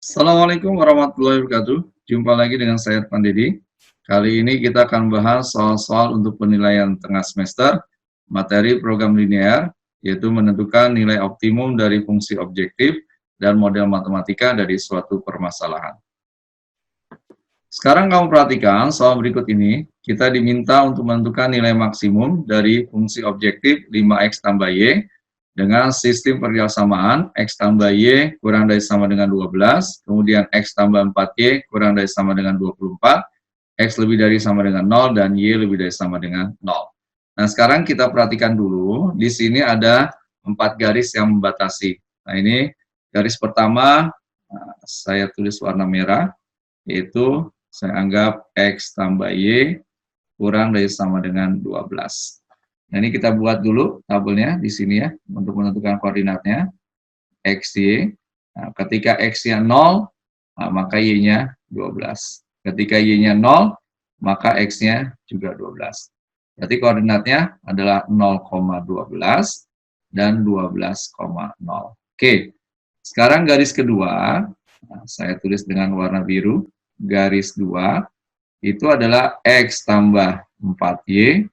Assalamualaikum warahmatullahi wabarakatuh. Jumpa lagi dengan saya Irfan Dedi. Kali ini kita akan bahas soal-soal untuk penilaian tengah semester, materi program linear, yaitu menentukan nilai optimum dari fungsi objektif dan model matematika dari suatu permasalahan. Sekarang kamu perhatikan soal berikut ini, kita diminta untuk menentukan nilai maksimum dari fungsi objektif 5x tambah y dengan sistem persamaan x tambah y kurang dari sama dengan 12, kemudian x tambah 4y kurang dari sama dengan 24, x lebih dari sama dengan 0, dan y lebih dari sama dengan 0. Nah, sekarang kita perhatikan dulu, di sini ada 4 garis yang membatasi. Nah, ini garis pertama, saya tulis warna merah, yaitu saya anggap x tambah y kurang dari sama dengan 12. Nah, ini kita buat dulu tabelnya di sini ya, untuk menentukan koordinatnya, x, y. Nah, ketika x-nya 0, maka y-nya 12. Ketika y-nya 0, maka x-nya juga 12. Berarti koordinatnya adalah 0,12 dan 12,0. Oke, sekarang garis kedua, saya tulis dengan warna biru, garis 2, itu adalah x tambah 4y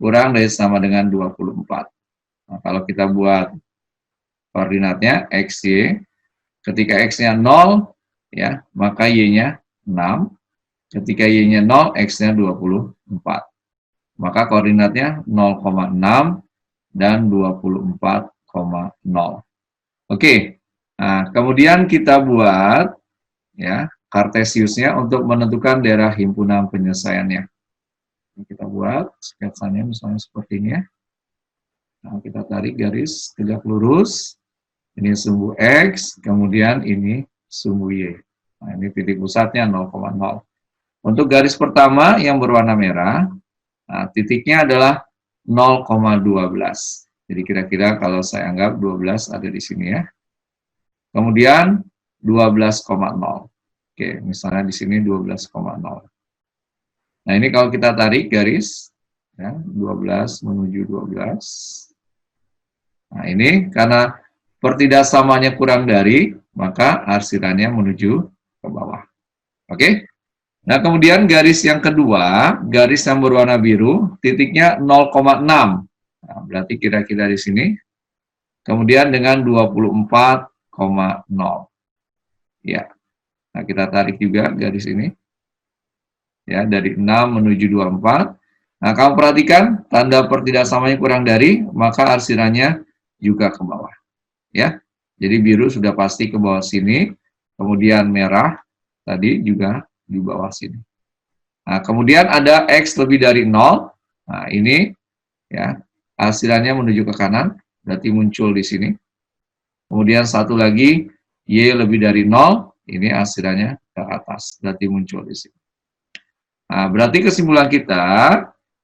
kurang dari sama dengan 24. Nah, kalau kita buat koordinatnya x, y, ketika x-nya 0, ya, maka y-nya 6. Ketika y-nya 0, x-nya 24. Maka koordinatnya 0,6 dan 24,0. Oke, nah, kemudian kita buat ya Kartesiusnya untuk menentukan daerah himpunan penyelesaiannya. Kita buat sketsanya misalnya seperti ini ya. Nah, kita tarik garis tegak lurus. Ini sumbu X, kemudian ini sumbu Y. Nah, ini titik pusatnya 0,0. Untuk garis pertama yang berwarna merah, nah, titiknya adalah 0,12. Jadi kira-kira kalau saya anggap 12 ada di sini ya. Kemudian 12,0. Oke, misalnya di sini 12,0. Nah, ini kalau kita tarik garis, ya, 12 menuju 12. Nah, ini karena pertidaksamanya kurang dari, maka arsirannya menuju ke bawah. Oke? Nah, kemudian garis yang kedua, garis yang berwarna biru, titiknya 0,6. Nah, berarti kira-kira di sini. Kemudian dengan 24,0. Ya. Nah, kita tarik juga garis ini. Ya, dari 6 menuju 24. Nah, kamu perhatikan tanda pertidaksamanya kurang dari, maka arsirannya juga ke bawah. Ya. Jadi biru sudah pasti ke bawah sini, kemudian merah tadi juga di bawah sini. Nah, kemudian ada x lebih dari 0. Nah, ini ya, arsirannya menuju ke kanan, berarti muncul di sini. Kemudian satu lagi y lebih dari 0, ini arsirannya ke atas, berarti muncul di sini. Nah, berarti kesimpulan kita,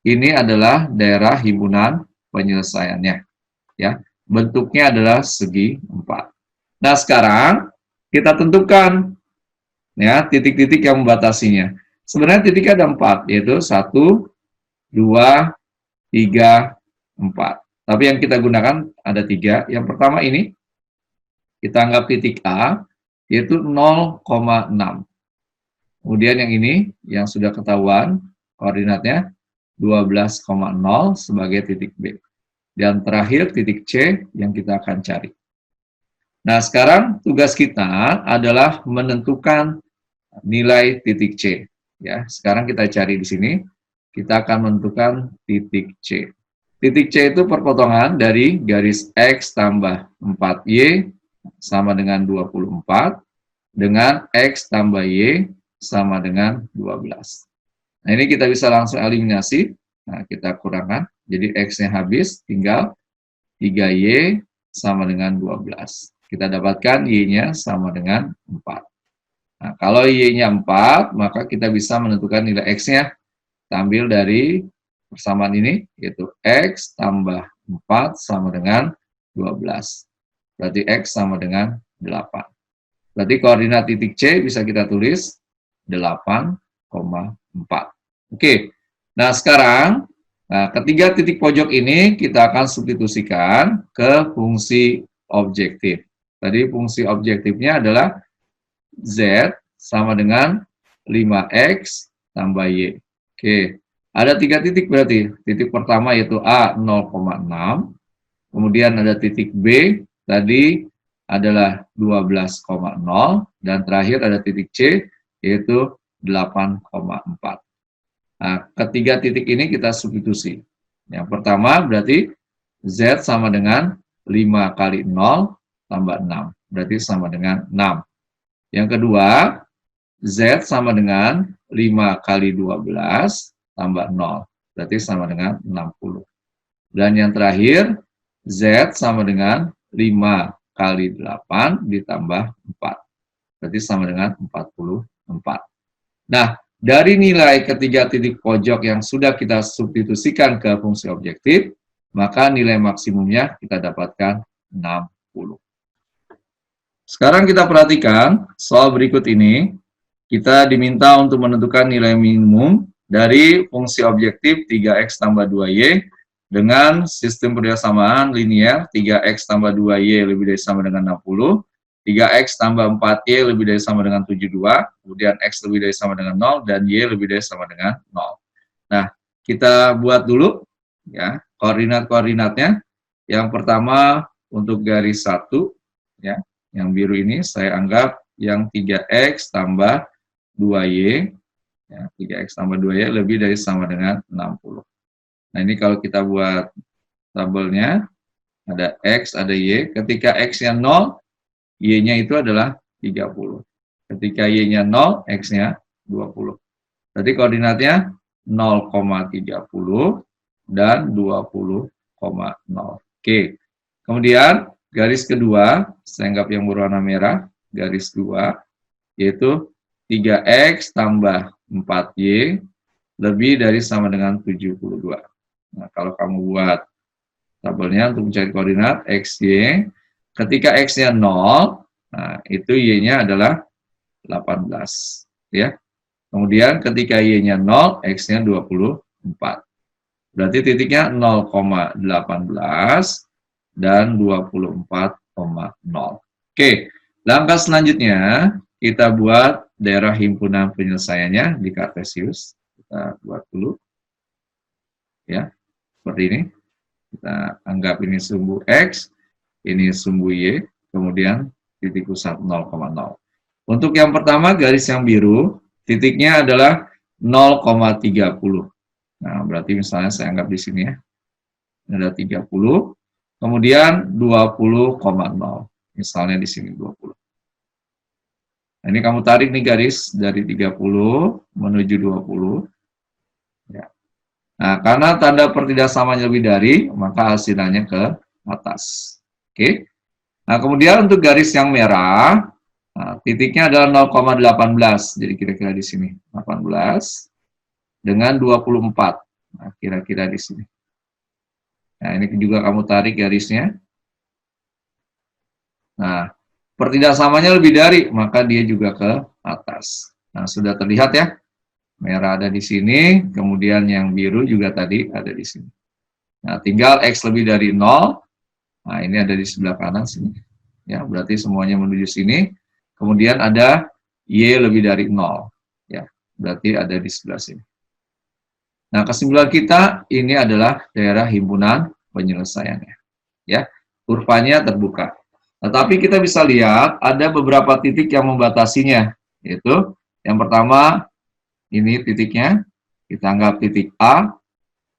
ini adalah daerah himpunan penyelesaiannya. Ya, bentuknya adalah segi 4. Nah, sekarang kita tentukan ya titik-titik yang membatasinya. Sebenarnya titiknya ada 4, yaitu 1, 2, 3, 4. Tapi yang kita gunakan ada 3. Yang pertama ini, kita anggap titik A, yaitu 0,6. Kemudian yang ini, yang sudah ketahuan, koordinatnya 12,0 sebagai titik B. Dan terakhir titik C yang kita akan cari. Nah, sekarang tugas kita adalah menentukan nilai titik C. Ya, sekarang kita cari di sini, kita akan menentukan titik C. Titik C itu perpotongan dari garis X tambah 4Y sama dengan 24 dengan X tambah Y sama dengan 12. Nah, ini kita bisa langsung eliminasi. Nah, kita kurangkan. Jadi X-nya habis, tinggal 3Y sama dengan 12. Kita dapatkan Y-nya sama dengan 4. Nah, kalau Y-nya 4, maka kita bisa menentukan nilai X-nya. Kita ambil dari persamaan ini, yaitu X tambah 4 sama dengan 12. Berarti X sama dengan 8. Berarti koordinat titik C bisa kita tulis 8,4. Oke, nah sekarang ketiga titik pojok ini kita akan substitusikan ke fungsi objektif. Tadi fungsi objektifnya adalah Z sama dengan 5X tambah Y. Oke, ada 3 titik berarti. Titik pertama yaitu A 0,6, kemudian ada titik B tadi adalah 12,0, dan terakhir ada titik C yaitu 8,4. Nah, ketiga titik ini kita substitusi. Yang pertama berarti Z sama dengan 5 kali 0 tambah 6, berarti sama dengan 6. Yang kedua, Z sama dengan 5 kali 12 tambah 0, berarti sama dengan 60. Dan yang terakhir, Z sama dengan 5 kali 8 ditambah 4, berarti sama dengan 44. Nah, dari nilai ketiga titik pojok yang sudah kita substitusikan ke fungsi objektif, maka nilai maksimumnya kita dapatkan 60. Sekarang kita perhatikan soal berikut ini. Kita diminta untuk menentukan nilai minimum dari fungsi objektif 3x tambah 2y dengan sistem persamaan linear 3x tambah 2y lebih dari sama dengan 60, 3x tambah 4y lebih dari sama dengan 72, kemudian x lebih dari sama dengan 0, dan y lebih dari sama dengan 0. Nah, kita buat dulu ya koordinat-koordinatnya. Yang pertama untuk garis 1, ya, yang biru ini saya anggap yang 3x tambah 2y, ya, 3x tambah 2y lebih dari sama dengan 60. Nah, ini kalau kita buat tabelnya, ada x, ada y. Ketika x-nya 0, y-nya itu adalah 30. Ketika y-nya 0, x-nya 20. Berarti koordinatnya 0,30 dan 20,0. Oke. Kemudian, garis kedua, saya anggap yang berwarna merah, garis 2, yaitu 3x tambah 4y lebih dari sama dengan 72. Nah, kalau kamu buat tabelnya untuk mencari koordinat x, y, ketika x-nya 0, nah, itu y-nya adalah 18. Ya. Kemudian ketika y-nya 0, x-nya 24. Berarti titiknya 0,18 dan 24,0. Oke, langkah selanjutnya kita buat daerah himpunan penyelesaiannya di Kartesius. Kita buat dulu. Ya, seperti ini. Kita anggap ini sumbu X, ini sumbu Y, kemudian titik pusat 0,0. Untuk yang pertama, garis yang biru, titiknya adalah 0,30. Nah, berarti misalnya saya anggap di sini ya. Ada 30, kemudian 20,0. Misalnya di sini 20. Nah, ini kamu tarik nih garis dari 30 menuju 20. Ya. Nah, karena tanda pertidaksamaan lebih dari, maka hasilnya ke atas. Oke. Nah, kemudian untuk garis yang merah, nah, titiknya adalah 0,18. Jadi kira-kira di sini 18 dengan 24. Nah, kira-kira di sini. Nah, ini juga kamu tarik garisnya. Nah, pertidaksamanya lebih dari, maka dia juga ke atas. Nah, sudah terlihat ya, merah ada di sini, kemudian yang biru juga tadi ada di sini. Nah, tinggal X lebih dari 0, nah ini ada di sebelah kanan sini. Ya, berarti semuanya menuju sini. Kemudian ada Y lebih dari 0. Ya, berarti ada di sebelah sini. Nah, kesimpulan kita, ini adalah daerah himpunan penyelesaiannya. Ya, kurvanya terbuka. Tetapi kita bisa lihat ada beberapa titik yang membatasinya, yaitu yang pertama ini titiknya, kita anggap titik A,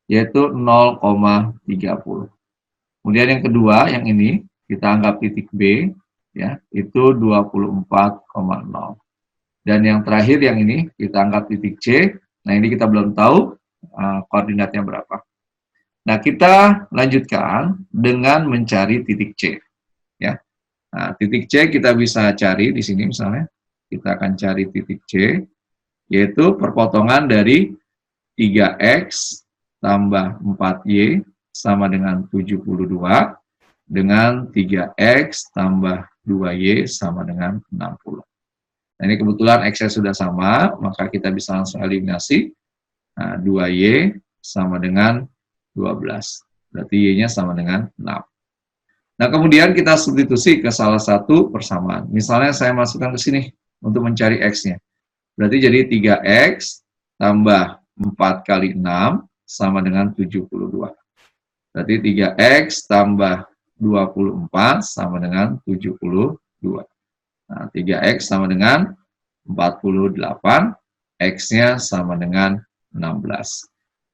yaitu 0,30. Kemudian yang kedua, yang ini, kita anggap titik B, ya, itu 24,0. Dan yang terakhir yang ini, kita anggap titik C, nah ini kita belum tahu koordinatnya berapa. Nah, kita lanjutkan dengan mencari titik C. Ya. Nah, titik C kita bisa cari di sini misalnya. Kita akan cari titik C, yaitu perpotongan dari 3X tambah 4Y sama dengan 72 dengan 3X tambah 2Y sama dengan 60. Nah, ini kebetulan X-nya sudah sama, maka kita bisa langsung eliminasi. Nah, 2Y sama dengan 12. Berarti Y-nya sama dengan 6. Nah, kemudian kita substitusi ke salah satu persamaan. Misalnya saya masukkan ke sini. untuk mencari X-nya. Berarti jadi 3X tambah 4 kali 6 sama dengan 72. Berarti 3X tambah 24 sama dengan 72. Nah, 3X sama dengan 48, X-nya sama dengan 16.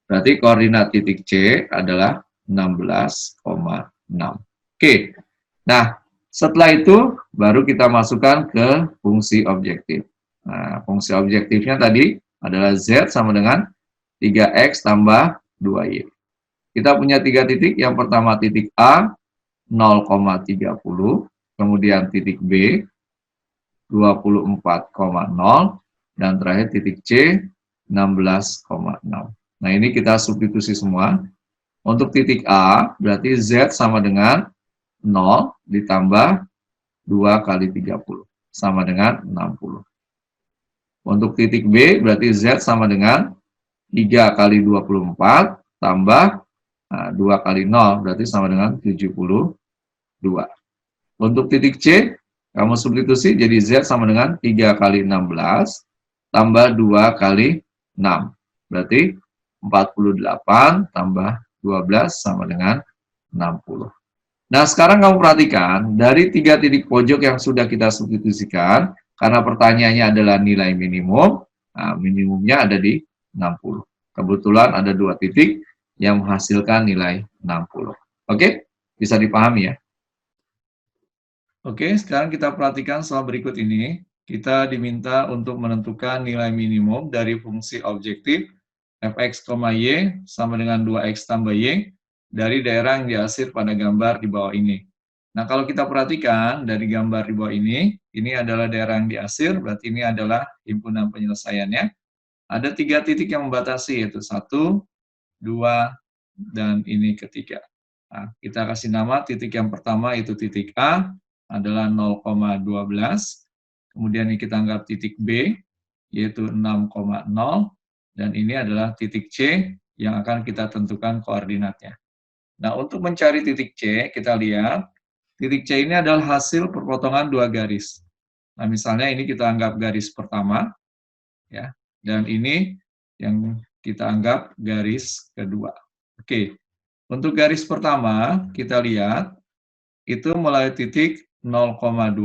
Berarti koordinat titik C adalah 16,6. Oke, nah setelah itu baru kita masukkan ke fungsi objektif. Nah, fungsi objektifnya tadi adalah Z sama dengan 3X tambah 2Y. Kita punya 3 titik, yang pertama titik A 0,30, kemudian titik B 24,0, dan terakhir titik C 16,6. Nah, ini kita substitusi semua. Untuk titik A, berarti Z sama dengan 0 ditambah 2 kali 30, sama dengan 60. Untuk titik B, berarti Z sama dengan 3 kali 24, tambah 2 kali 0, berarti sama dengan 72. Untuk titik C, kamu substitusi, jadi Z sama dengan 3 kali 16, tambah 2 kali 6. Berarti 48 tambah 12 sama dengan 60. Nah, sekarang kamu perhatikan, dari 3 titik pojok yang sudah kita substitusikan, karena pertanyaannya adalah nilai minimum, nah, minimumnya ada di 60. Kebetulan ada 2 titik yang menghasilkan nilai 60. Oke? Bisa dipahami ya? Oke, sekarang kita perhatikan soal berikut ini. Kita diminta untuk menentukan nilai minimum dari fungsi objektif fx, y sama dengan 2x tambah y dari daerah yang diarsir pada gambar di bawah ini. Nah, kalau kita perhatikan dari gambar di bawah ini adalah daerah yang diarsir, berarti ini adalah himpunan penyelesaiannya. Ada 3 titik yang membatasi, yaitu 1, 2, dan ini ketiga. Nah, kita kasih nama titik yang pertama itu titik A, adalah 0,12. Kemudian ini kita anggap titik B, yaitu 6,0. Dan ini adalah titik C yang akan kita tentukan koordinatnya. Nah, untuk mencari titik C, kita lihat titik C ini adalah hasil perpotongan 2 garis. Nah, misalnya ini kita anggap garis pertama, ya, dan ini yang kita anggap garis kedua. Oke, untuk garis pertama kita lihat itu mulai titik 0,12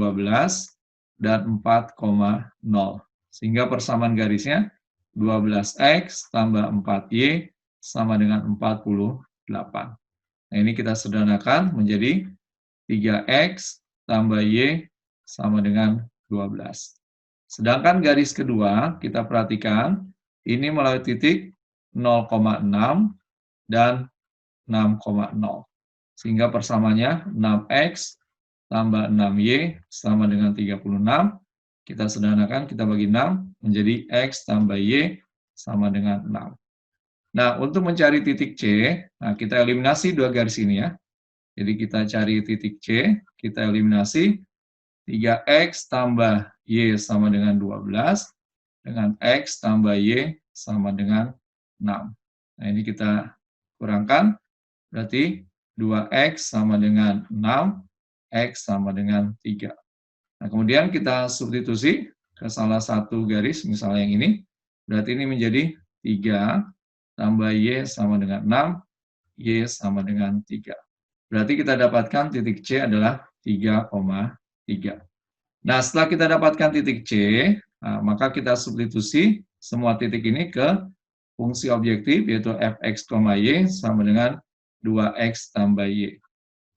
dan 4,0. Sehingga persamaan garisnya 12X tambah 4Y sama dengan 48. Nah, ini kita sederhanakan menjadi 3X tambah Y sama dengan 12. Sedangkan garis kedua, kita perhatikan, ini melalui titik 0,6 dan 6,0. Sehingga persamaannya 6X tambah 6Y sama dengan 36. Kita sederhanakan, kita bagi 6 menjadi X tambah Y sama dengan 6. Nah, untuk mencari titik C, nah kita eliminasi 2 garis ini ya. Jadi kita cari titik C, kita eliminasi 3X tambah Y sama dengan 12, dengan X tambah Y sama dengan 6. Nah, ini kita kurangkan, berarti 2X sama dengan 6, X sama dengan 3. Nah, kemudian kita substitusi ke salah satu garis, misalnya yang ini, berarti ini menjadi 3 tambah Y sama dengan 6, Y sama dengan 3. Berarti kita dapatkan titik C adalah 3,3. Nah, setelah kita dapatkan titik C, maka kita substitusi semua titik ini ke fungsi objektif, yaitu fx, y sama dengan 2x tambah y.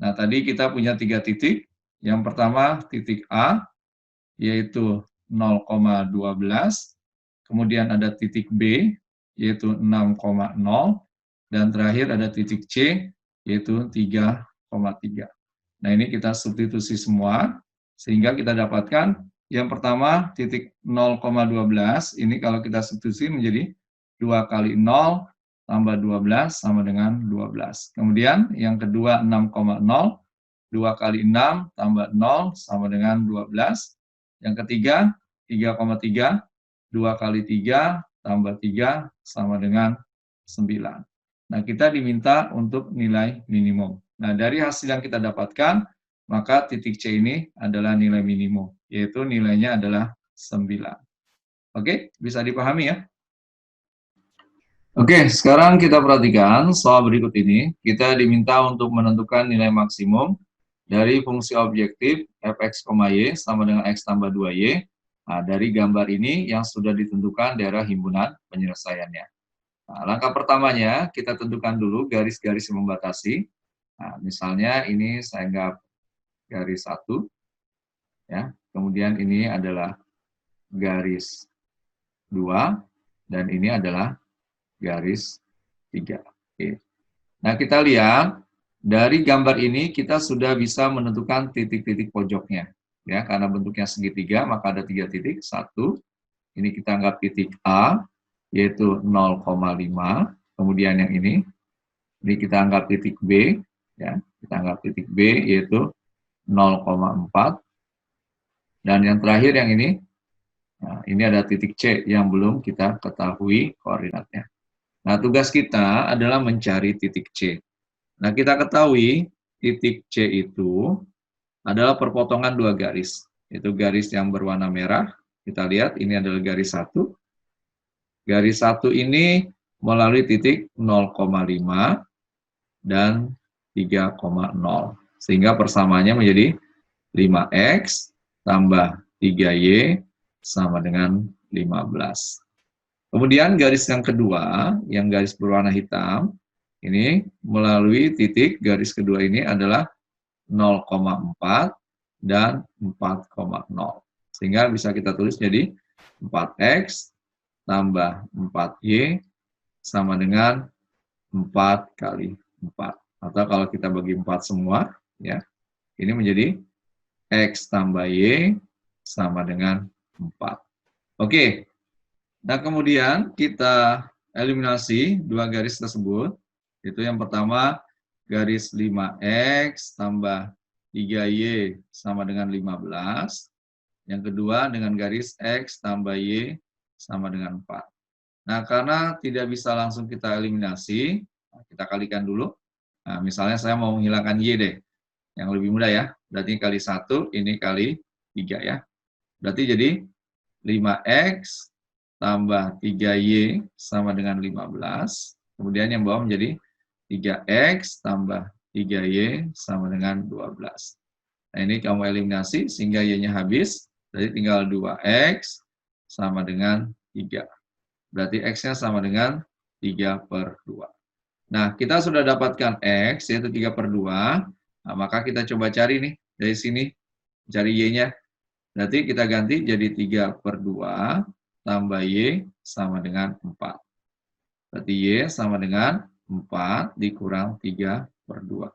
Nah, tadi kita punya 3 titik. Yang pertama titik A, yaitu 0,12. Kemudian ada titik B, yaitu 6,0. Dan terakhir ada titik C, yaitu 3,3. Nah, ini kita substitusi semua, sehingga kita dapatkan yang pertama titik 0,12, ini kalau kita substitusi menjadi 2 kali 0 tambah 12 sama dengan 12. Kemudian yang kedua 6,0, 2 kali 6 tambah 0 sama dengan 12. Yang ketiga 3,3, 2 kali 3 tambah 3 sama dengan 9. Nah, kita diminta untuk nilai minimum. Nah, dari hasil yang kita dapatkan, maka titik C ini adalah nilai minimum, yaitu nilainya adalah Oke, bisa dipahami ya? Oke, sekarang kita perhatikan soal berikut ini. Kita diminta untuk menentukan nilai maksimum dari fungsi objektif fx, y sama dengan x tambah 2y. Nah, dari gambar ini yang sudah ditentukan daerah himpunan penyelesaiannya. Nah, langkah pertamanya, kita tentukan dulu garis-garis yang membatasi. Nah, misalnya ini saya anggap garis 1, ya. Kemudian ini adalah garis 2, dan ini adalah garis 3. Oke. Nah, kita lihat dari gambar ini kita sudah bisa menentukan titik-titik pojoknya. Ya, karena bentuknya segitiga, maka ada 3 titik. 1, ini kita anggap titik A, yaitu 0,5. Kemudian yang ini kita anggap titik B, ya, kita anggap titik B, yaitu 0,4. Dan yang terakhir yang ini, nah, ini ada titik C yang belum kita ketahui koordinatnya. Nah, tugas kita adalah mencari titik C. Nah, kita ketahui titik C itu adalah perpotongan 2 garis. Itu garis yang berwarna merah. Kita lihat ini adalah garis 1. Garis 1 ini melalui titik 0,5 dan 3,0. Sehingga persamaannya menjadi 5x tambah 3y sama dengan 15. Kemudian garis yang kedua, yang garis berwarna hitam, ini melalui titik garis kedua ini adalah 0,4 dan 4,0. Sehingga bisa kita tulis jadi 4x tambah 4y sama dengan 4 kali 4. Atau kalau kita bagi 4 semua, ya, ini menjadi x tambah y sama dengan 4. Oke. Nah, kemudian kita eliminasi 2 garis tersebut. Itu yang pertama, garis 5x tambah 3y sama dengan 15. Yang kedua, dengan garis x tambah y sama dengan 4. Nah, karena tidak bisa langsung kita eliminasi, kita kalikan dulu. Nah, misalnya saya mau menghilangkan y deh. Yang lebih mudah ya. Berarti kali 1, ini kali 3 ya. Berarti jadi 5x tambah 3y sama dengan 15. Kemudian yang bawah menjadi 3x tambah 3y sama dengan 12. Nah, ini kamu eliminasi sehingga y-nya habis. Jadi tinggal 2x sama dengan 3. Berarti x-nya sama dengan 3/2. Nah, kita sudah dapatkan x, yaitu 3/2. Nah, maka kita coba cari nih, dari sini, cari y-nya. Berarti kita ganti jadi 3/2 tambah y sama dengan 4. Berarti y sama dengan 4 dikurang 3/2.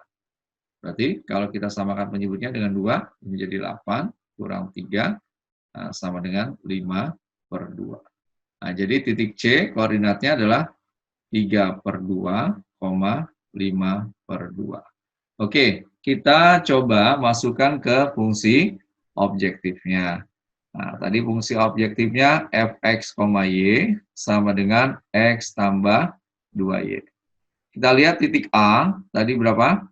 Berarti kalau kita samakan penyebutnya dengan 2, ini jadi 8 kurang 3, nah, sama dengan 5/2. Nah, jadi titik C koordinatnya adalah 3/2, 5/2. Oke, kita coba masukkan ke fungsi objektifnya. Nah, tadi fungsi objektifnya fx, y sama dengan x tambah 2y. Kita lihat titik A, tadi berapa?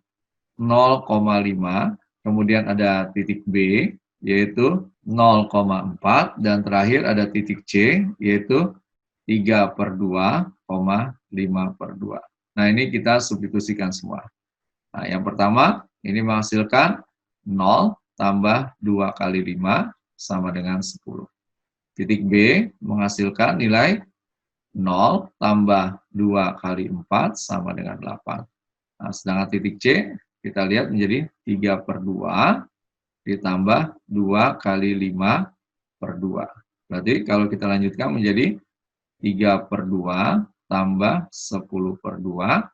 0,5. Kemudian ada titik B, yaitu 0,4. Dan terakhir ada titik C, yaitu 3/2, 5/2. Nah, ini kita substitusikan semua. Nah, yang pertama, ini menghasilkan 0 tambah 2 kali 5 sama dengan 10. Titik B menghasilkan nilai 0 tambah 2 kali 4 sama dengan 8. Nah, sedangkan titik C kita lihat menjadi 3/2 ditambah 2 kali 5/2. Berarti kalau kita lanjutkan menjadi 3/2 tambah 10/2.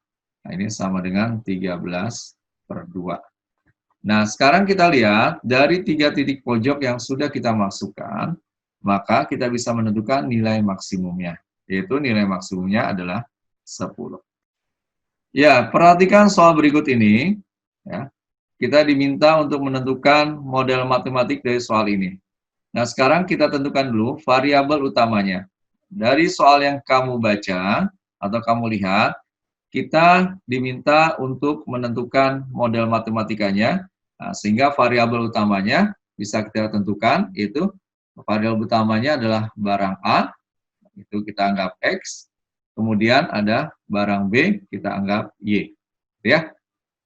Nah, ini sama dengan 13/2. Nah, sekarang kita lihat dari 3 titik pojok yang sudah kita masukkan, maka kita bisa menentukan nilai maksimumnya, yaitu nilai maksimumnya adalah 10. Ya, perhatikan soal berikut ini. Ya, kita diminta untuk menentukan model matematik dari soal ini. Nah, sekarang kita tentukan dulu variabel utamanya. Dari soal yang kamu baca atau kamu lihat, kita diminta untuk menentukan model matematikanya. Nah, sehingga variabel utamanya bisa kita tentukan, yaitu variabel utamanya adalah barang A, itu kita anggap X, kemudian ada barang B, kita anggap Y, ya,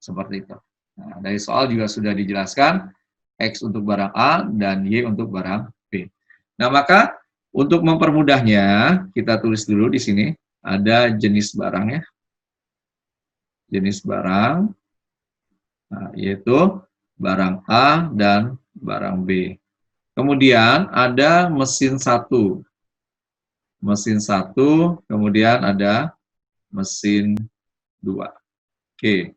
seperti itu. Nah, dari soal juga sudah dijelaskan, X untuk barang A dan Y untuk barang B. Nah, maka untuk mempermudahnya, kita tulis dulu di sini, ada jenis barang ya, jenis barang, nah, yaitu barang A dan barang B. Kemudian ada mesin 1, kemudian ada mesin 2. Oke.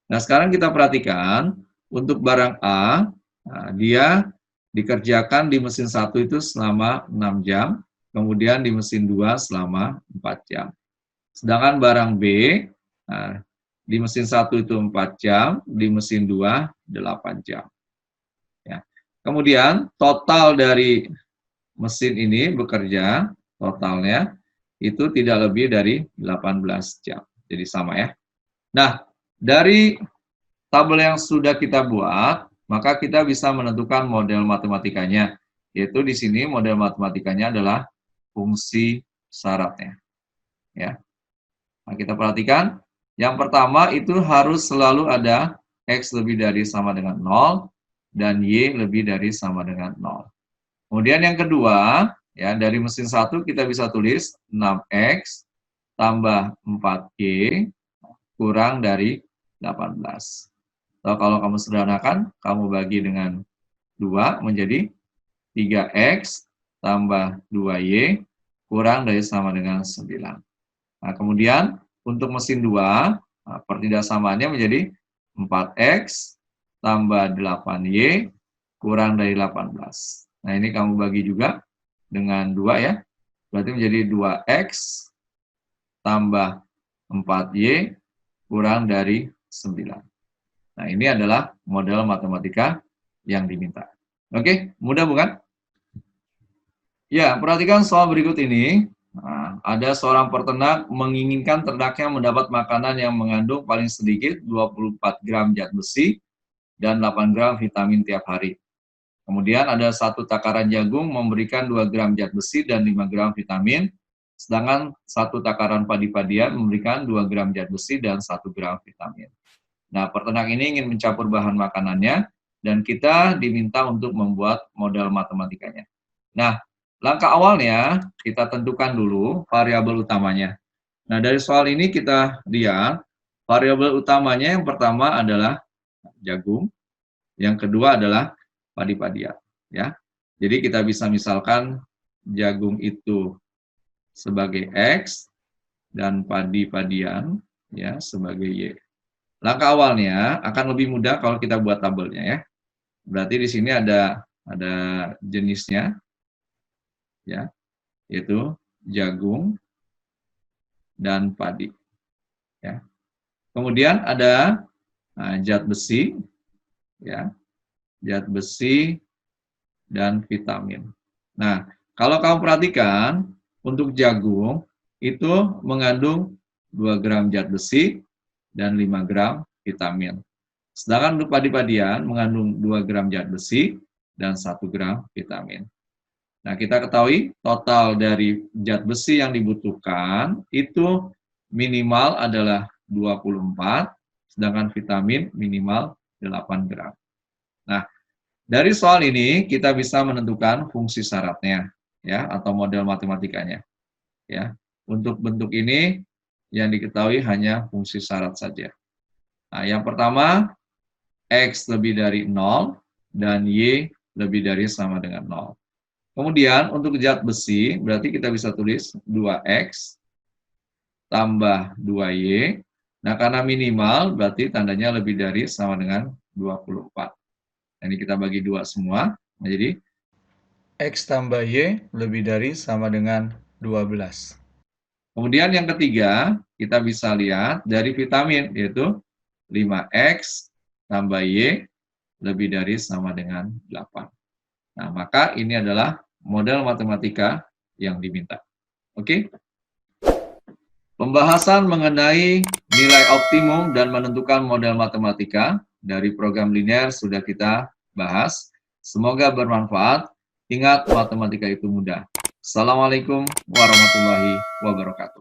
Nah, sekarang kita perhatikan untuk barang A, nah, dia dikerjakan di mesin 1 itu selama 6 jam, kemudian di mesin 2 selama 4 jam. Sedangkan barang B, nah, di mesin 1 itu 4 jam, di mesin 2 8 jam. Ya. Kemudian total dari mesin ini bekerja, totalnya itu tidak lebih dari 18 jam. Jadi sama ya. Nah, dari tabel yang sudah kita buat, maka kita bisa menentukan model matematikanya. Yaitu di sini model matematikanya adalah fungsi syaratnya. Ya. Nah, kita perhatikan, yang pertama itu harus selalu ada X lebih dari sama dengan 0 dan Y lebih dari sama dengan 0. Kemudian yang kedua, ya dari mesin 1 kita bisa tulis 6X tambah 4Y kurang dari 18. So, kalau kamu sederhanakan, kamu bagi dengan 2 menjadi 3X tambah 2Y kurang dari sama dengan 9. Nah, kemudian untuk mesin 2, nah, pertidaksamannya menjadi 4X tambah 8Y kurang dari 18. Nah, ini kamu bagi juga dengan 2 ya. Berarti menjadi 2X tambah 4Y kurang dari 9. Nah, ini adalah model matematika yang diminta. Oke, mudah bukan? Ya, perhatikan soal berikut ini. Nah, ada seorang peternak menginginkan ternaknya mendapat makanan yang mengandung paling sedikit 24 gram zat besi dan 8 gram vitamin tiap hari. Kemudian ada satu takaran jagung memberikan 2 gram zat besi dan 5 gram vitamin, sedangkan satu takaran padi-padian memberikan 2 gram zat besi dan 1 gram vitamin. Nah, peternak ini ingin mencampur bahan makanannya, dan kita diminta untuk membuat model matematikanya. Nah, langkah awalnya kita tentukan dulu variabel utamanya. Nah, dari soal ini kita lihat variabel utamanya yang pertama adalah jagung, yang kedua adalah padi-padian. Ya, jadi kita bisa misalkan jagung itu sebagai X dan padi-padian ya sebagai Y. Langkah awalnya akan lebih mudah kalau kita buat tabelnya ya. Berarti di sini ada jenisnya ya, yaitu jagung dan padi ya. Kemudian ada zat besi ya, zat besi dan vitamin. Nah, kalau kamu perhatikan untuk jagung itu mengandung 2 gram zat besi dan 5 gram vitamin. Sedangkan untuk padi-padian mengandung 2 gram zat besi dan 1 gram vitamin. Nah, kita ketahui total dari zat besi yang dibutuhkan itu minimal adalah 24, sedangkan vitamin minimal 8 gram. Nah, dari soal ini kita bisa menentukan fungsi syaratnya ya atau model matematikanya. Ya. Untuk bentuk ini yang diketahui hanya fungsi syarat saja. Nah, yang pertama X lebih dari 0 dan Y lebih dari sama dengan 0. Kemudian untuk zat besi berarti kita bisa tulis 2X tambah 2Y. Nah, karena minimal berarti tandanya lebih dari sama dengan 24. Ini kita bagi 2 semua, menjadi X tambah Y lebih dari sama dengan 12. Kemudian yang ketiga, kita bisa lihat dari vitamin, yaitu 5X tambah Y lebih dari sama dengan 8. Nah, maka ini adalah model matematika yang diminta. Oke? Pembahasan mengenai nilai optimum dan menentukan model matematika dari program linear sudah kita bahas. Semoga bermanfaat. Ingat, matematika itu mudah. Assalamualaikum warahmatullahi wabarakatuh.